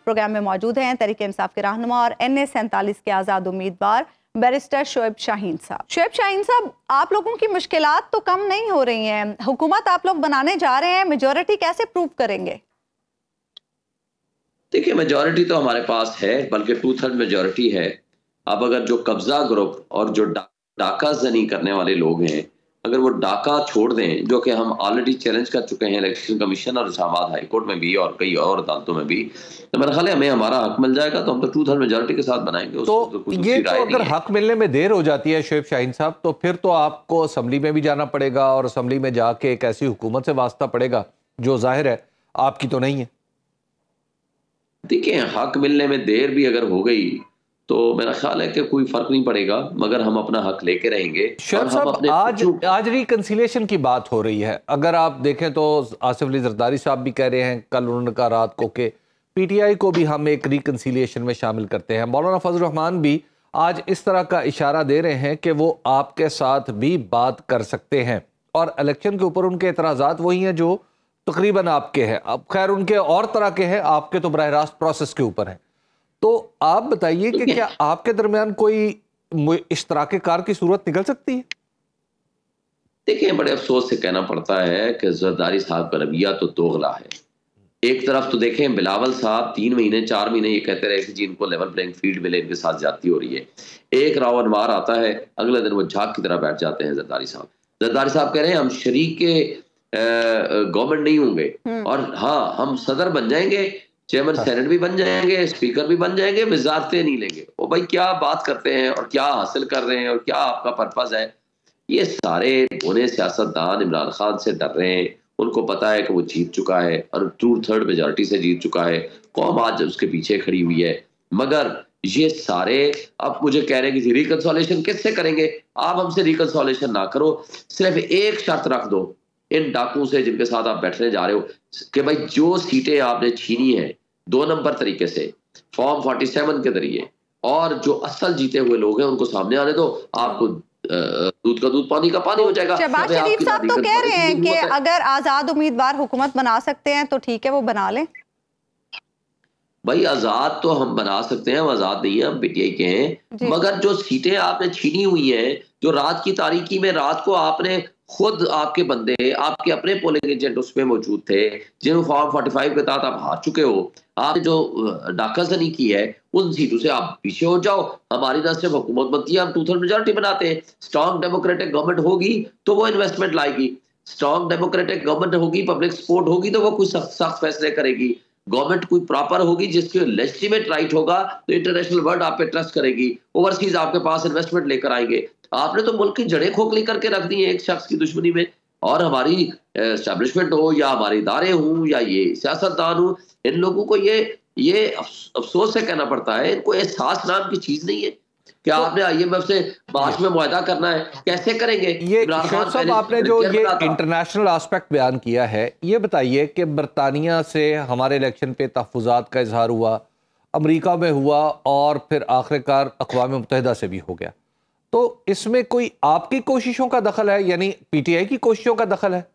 Programme में मौजूद हैं तहरीक इंसाफ के रहनुमा और NA 47 के आज़ाद उम्मीदवार बैरिस्टर शोएब शाहीन साहब। शोएब शाहीन साहब, आप लोगों की मुश्किलात तो कम नहीं हो रही हैं, हुकूमत आप लोग बनाने जा रहे हैं, मेजॉरिटी कैसे प्रूव करेंगे? देखिए, मेजॉरिटी तो हमारे पास है, बल्कि 2/3 मेजॉरिटी है। अब अगर जो कब्जा ग्रुप और जो डाका जनी करने वाले लोग हैं, अगर वो डाका छोड़ दें, जो कि हम ऑलरेडी चैलेंज कर चुके हैं इलेक्शन कमीशन और इस्लामाबाद हाई कोर्ट में भी और कई और अदालतों में भी, तो मेरा ख्याल है हमें हमारा हक मिल जाएगा, तो हम तो 2/3 मेजॉरिटी के साथ बनाएंगे। तो ये तो अगर हक मिलने में देर हो जाती है शोएब शाहीन साहब, तो फिर तो आपको असम्बली में भी जाना पड़ेगा और असम्बली में जाके एक ऐसी हुकूमत से वास्ता पड़ेगा जो जाहिर है आपकी तो नहीं है। देखिए, हक मिलने में देर भी अगर हो गई तो मेरा ख्याल है कि कोई फर्क नहीं पड़ेगा, मगर हम अपना हक लेके रहेंगे। शोएब साहब, आज रिकंसिलिएशन की बात हो रही है। अगर आप देखें तो आसिफ अली जरदारी साहब भी कह रहे हैं कल उन्होंने कहा रात को कि PTI को भी हम एक रिकंसिलिएशन में शामिल करते हैं। मौलाना फजल रहमान भी आज इस तरह का इशारा दे रहे हैं कि वो आपके साथ भी बात कर सकते हैं और इलेक्शन के ऊपर उनके एतराज़ात वही हैं जो तकरीबन आपके हैं। अब खैर उनके और तरह के हैं, आपके तो बराह रास्त प्रोसेस के ऊपर हैं। तो आप बताइए कि क्या आपके दरमियान कोई इश्तराके कार की सूरत निकल सकती है? देखिए, बड़े अफसोस से कहना पड़ता है कि जरदारी साहब का रवैया तो दोगला है। एक तरफ तो देखें, बिलावल साहब 3 महीने 4 महीने ये कहते रहे कि जी इनको लेवल प्लेइंग फील्ड मिले, इनके साथ ज्यादती हो रही है। एक राव अनवार आता है, अगले दिन वो झाग की तरह बैठ जाते हैं जरदारी साहब। जरदारी साहब कह रहे हैं हम शरीक के गवर्नमेंट नहीं होंगे और हाँ, हम सदर बन जाएंगे, चेयरमैन सेनेट भी बन जाएंगे, स्पीकर भी बन जाएंगे, वजारतें नहीं लेंगे। वो भाई क्या बात करते हैं और क्या हासिल कर रहे हैं और क्या आपका पर्पज है? ये सारे बोने सियासतदान इमरान खान से डर रहे हैं। उनको पता है कि वो जीत चुका है और 2/3 मेजॉरिटी से जीत चुका है, कौम आज उसके पीछे खड़ी हुई है। मगर ये सारे अब मुझे कह रहे हैं कि रिकंसोलेशन किससे करेंगे? आप हमसे रिकंसोलेशन ना करो, सिर्फ एक शर्त रख दो इन डाकुओं से जिनके साथ आप बैठने जा रहे हो कि भाई जो सीटें आपने छीनी है 2 नंबर तरीके से फॉर्म 47 के जरिए, और जो असल जीते हुए लोग हैं उनको सामने आने दो, आपको दूध का दूध पानी का पानी हो जाएगा। शहबाज शरीफ साहब तो कह रहे हैं कि अगर आजाद उम्मीदवार हुकूमत बना सकते हैं तो ठीक है, वो बना लें। भाई आजाद तो हम बना सकते हैं, हम आजाद नहीं है, हम PTI के हैं, मगर जो सीटें आपने छीनी हुई हैं, जो रात की तारीकी में रात को आपने खुद आपके बंदे आपके अपने पोलिंग एजेंट उसमें मौजूद थे जिन फॉर्म 45 के तहत आप हार चुके हो, आपने जो डाकाजनी की है उन सीटों से आप पीछे हो जाओ। हमारी ना सिर्फ हुकूमत बनती है, हम 2/3 मेजॉरिटी बनाते हैं। स्ट्रॉन्ग डेमोक्रेटिक गवर्नमेंट होगी तो वो इन्वेस्टमेंट लाएगी, स्ट्रॉन्ग डेमोक्रेटिक गवर्नमेंट होगी, पब्लिक सपोर्ट होगी तो वो कुछ सख्त फैसले करेगी। गवर्नमेंट कोई प्रॉपर होगी जिसके लेजिटिमेट राइट होगा तो इंटरनेशनल वर्ल्ड आप पे ट्रस्ट करेगी, ओवरसीज आपके पास इन्वेस्टमेंट लेकर आएंगे। आपने तो मुल्क की जड़ें खोखली करके रख दी है एक शख्स की दुश्मनी में। और हमारी एस्टेब्लिशमेंट हो या हमारे इदारे हों या ये सियासतदान हो, इन लोगों को ये अफसोस से कहना पड़ता है, इनको एहसास नाम की चीज नहीं है। क्या आपने IMF से मार्च में मुआहदा करना है, कैसे करेंगे? ये साहब आपने जो ये इंटरनेशनल एस्पेक्ट बयान किया है, ये बताइए कि बरतानिया से हमारे इलेक्शन पे तहफ़्फ़ुज़ात का इजहार हुआ, अमेरिका में हुआ और फिर आखिरकार अक़वाम मुत्तहिदा से भी हो गया, तो इसमें कोई आपकी कोशिशों का दखल है, यानी PTI की कोशिशों का दखल है?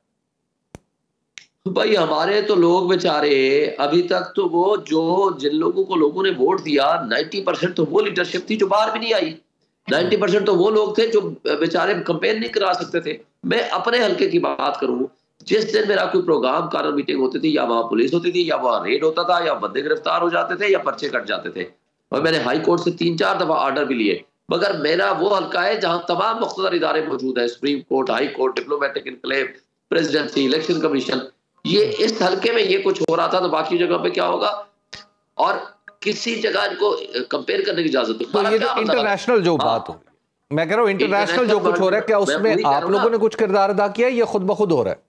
भाई हमारे तो लोग बेचारे अभी तक तो वो जो जिन लोगों को लोगों ने वोट दिया 90% तो वो लीडरशिप थी जो बाहर भी नहीं आई। 90% तो वो लोग थे जो बेचारे कंपेन नहीं करा सकते थे। मैं अपने हल्के की बात करूं, जिस दिन मेरा कोई प्रोग्राम कारण मीटिंग होती थी या वहां पुलिस होती थी या वहां रेड होता था या बंदे गिरफ्तार हो जाते थे या पर्चे कट जाते थे, और मैंने हाई कोर्ट से 3-4 दफा ऑर्डर भी लिए। मगर मेरा वो हल्का है जहां तमाम मुख्तदर इदारे मौजूद है, supreme court, high court, diplomatic enclave, presidency, election commission. ये इस हल्के में ये कुछ हो रहा था तो बाकी जगह पे क्या होगा? और किसी जगह इनको कंपेयर करने की इजाजत नहीं। तो ये जो इंटरनेशनल जो बात हो रही है, मैं कह रहा हूँ इंटरनेशनल जो कुछ हो रहा है, क्या उसमें आप लोगों ने कुछ किरदार अदा किया, ये खुद ब खुद हो रहा है?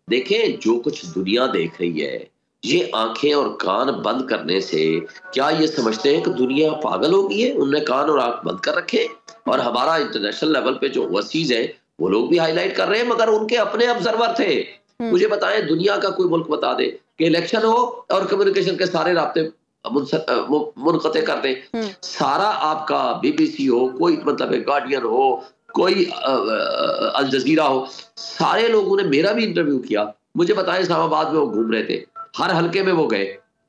देखें, जो कुछ दुनिया देख रही है, ये आंखें और कान बंद करने से क्या ये समझते हैं कि दुनिया पागल हो गई है? उनने कान और आंख बंद कर रखे, और हमारा इंटरनेशनल लेवल पे जो ओवरसीज है वो लोग भी हाईलाइट कर रहे हैं, मगर उनके अपने ऑब्जर्वर थे। मुझे बताएं, दुनिया का कोई मुल्क बता दे कि इलेक्शन हो और कम्युनिकेशन के सारे राब्ते मुनक़ते कर दें। सारा आपका BBC हो, कोई मतलब गार्डियन हो, कोई अल जजीरा हो, सारे लोगों ने मेरा भी इंटरव्यू किया। मुझे बताएं, इस्लामाबाद में वो घूम रहे थे, हर हल्के में वो गए,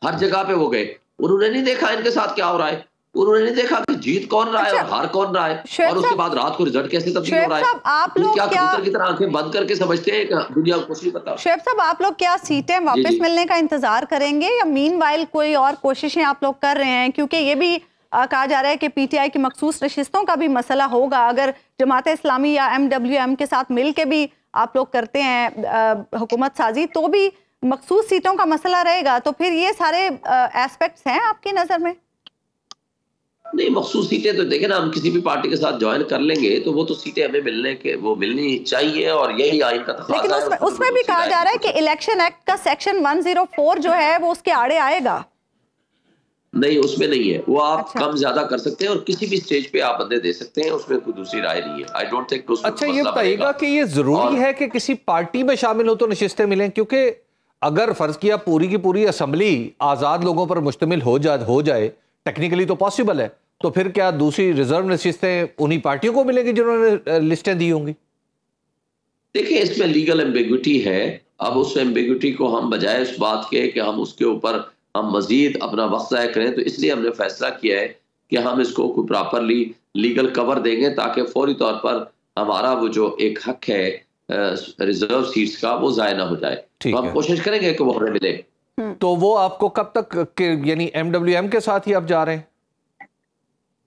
हर जगह पे वो गए, उन्होंने नहीं देखा इनके साथ क्या हो रहा है, उन्होंने नहीं देखा कि जीत कौन रहा है और हार कौन रहा है, और उसके बाद रात को रिजल्ट कैसे तब्दील हो रहा है। आप लोग क्या कबूतर की तरह आंखें बंद करके समझते हैं कि दुनिया को कुछ नहीं पता। शुएब साहब, आप लोग क्या सीटें वापस मिलने का इंतजार करेंगे या मीनवाइल कोई और कोशिशें आप लोग कर रहे हैं? क्योंकि ये भी कहा जा रहा है कि पीटीआई की मखसूस नशिस्तों का भी मसला होगा। अगर जमात इस्लामी या MWM के साथ मिल के भी आप लोग करते हैं हुकूमत साजी, तो भी मखसूस सीटों का मसला रहेगा। तो फिर ये सारे एस्पेक्ट्स हैं आपकी नजर में? नहीं, मखसूस सीटें तो देखें ना, हम किसी भी पार्टी के साथ ज्वाइन कर लेंगे तो वो तो सीटें हमें मिलनी चाहिए, और यही आइन का तकाज़ा है। लेकिन उसमें भी कहा जा रहा है कि इलेक्शन एक्ट का सेक्शन 104 जो है वो उसके आड़े आएगा। नहीं, उसमें नहीं है, वो आप कम ज्यादा कर सकते हैं और किसी भी स्टेज पे आप बंदे दे सकते हैं, उसमें कोई दूसरी राय नहीं है। I don't think. अच्छा, ये बताइएगा कि ये जरूरी है कि किसी पार्टी में शामिल हो तो नशिस्तें मिलें? क्योंकि अगर फर्ज किया पूरी की पूरी असेंबली आजाद लोगों पर मुश्तमिल हो जाए, टेक्निकली तो पॉसिबल है, तो फिर क्या दूसरी रिजर्व नशिस्तें उन्हीं पार्टियों को मिलेंगी जिन्होंने लिस्टें दी होंगी? देखिए, इसमें लीगल एम्बिग्विटी है। अब उस एम्बिग्विटी को हम बजाय इस बात के कि हम उसके ऊपर हम मजीद अपना वक्त ज़ाया करें, तो इसलिए हमने फैसला किया है कि हम इसको कोई प्रॉपरली लीगल कवर देंगे ताकि फौरी तौर पर हमारा वो जो एक हक है रिजर्व सीट्स का वो ज़ाया ना हो जाए। तो हम कोशिश करेंगे कि वो हमें मिले। तो वो आपको कब तक, यानी MWM के साथ ही आप जा रहे हैं?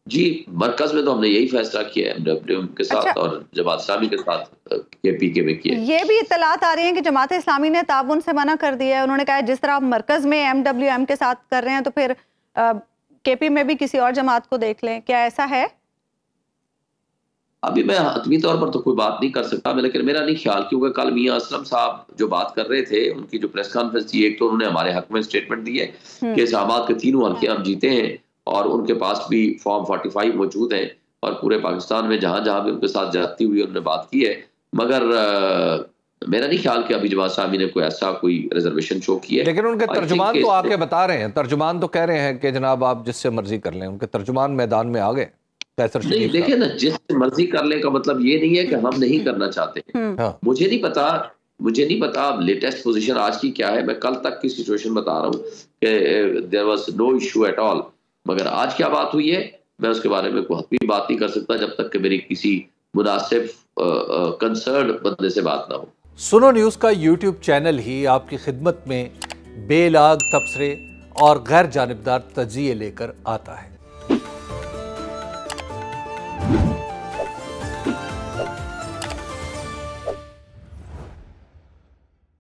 जी, मरकज में तो हमने यही फैसला किया है, MWM के साथ और जमात इस्लामी के साथ KPK में किया। ये भी इत्तलात आ रही हैं कि जमात इस्लामी ने ताउन से मना कर दिया है। उन्होंने कहा जिस तरह आप मरकज में MWM के साथ कर रहे हैं तो फिर KP में भी किसी और जमात को देख लें। क्या ऐसा है? अभी मैं हतमी तौर पर तो कोई बात नहीं कर सकता, लेकिन मेरा नहीं ख्याल, क्योंकि कल मियां असलम साहब जो बात कर रहे थे, उनकी जो प्रेस कॉन्फ्रेंस थी, एक तो उन्होंने हमारे हक में स्टेटमेंट दी है कि इस्लामाबाद के तीनों हल्के हम जीते हैं और उनके पास भी फॉर्म 45 मौजूद हैं, और पूरे पाकिस्तान में जहां जहां भी उनके साथ जाती हुई उन्होंने बात की है। मगर मेरा नहीं ख्याल कि अभी जमात इस्लामी ने कोई ऐसा कोई रिजर्वेशन शो किया है। लेकिन उनके तर्जुमान तो आके बता रहे हैं, तर्जुमान तो कह रहे हैं कि जनाब आप जिससे मर्जी कर लें। उनके तर्जुमान मैदान में आ गए। नहीं, देखिए ना, जिससे मर्जी कर ले का मतलब ये नहीं है कि हम नहीं करना चाहते। मुझे नहीं पता अब लेटेस्ट पोजीशन आज की क्या है। मैं कल तक की सिचुएशन बता रहा हूँ कि there was no issue at all, मगर आज क्या बात हुई है मैं उसके बारे में कोई भी बात नहीं कर सकता जब तक कि मेरी किसी मुनासिब कंसर्न बंदे से बात ना हो। सुनो न्यूज़ का YouTube चैनल ही आपकी खिदमत में बेलाग तबसरे और गैर जानिबदार तज्जिए लेकर आता है।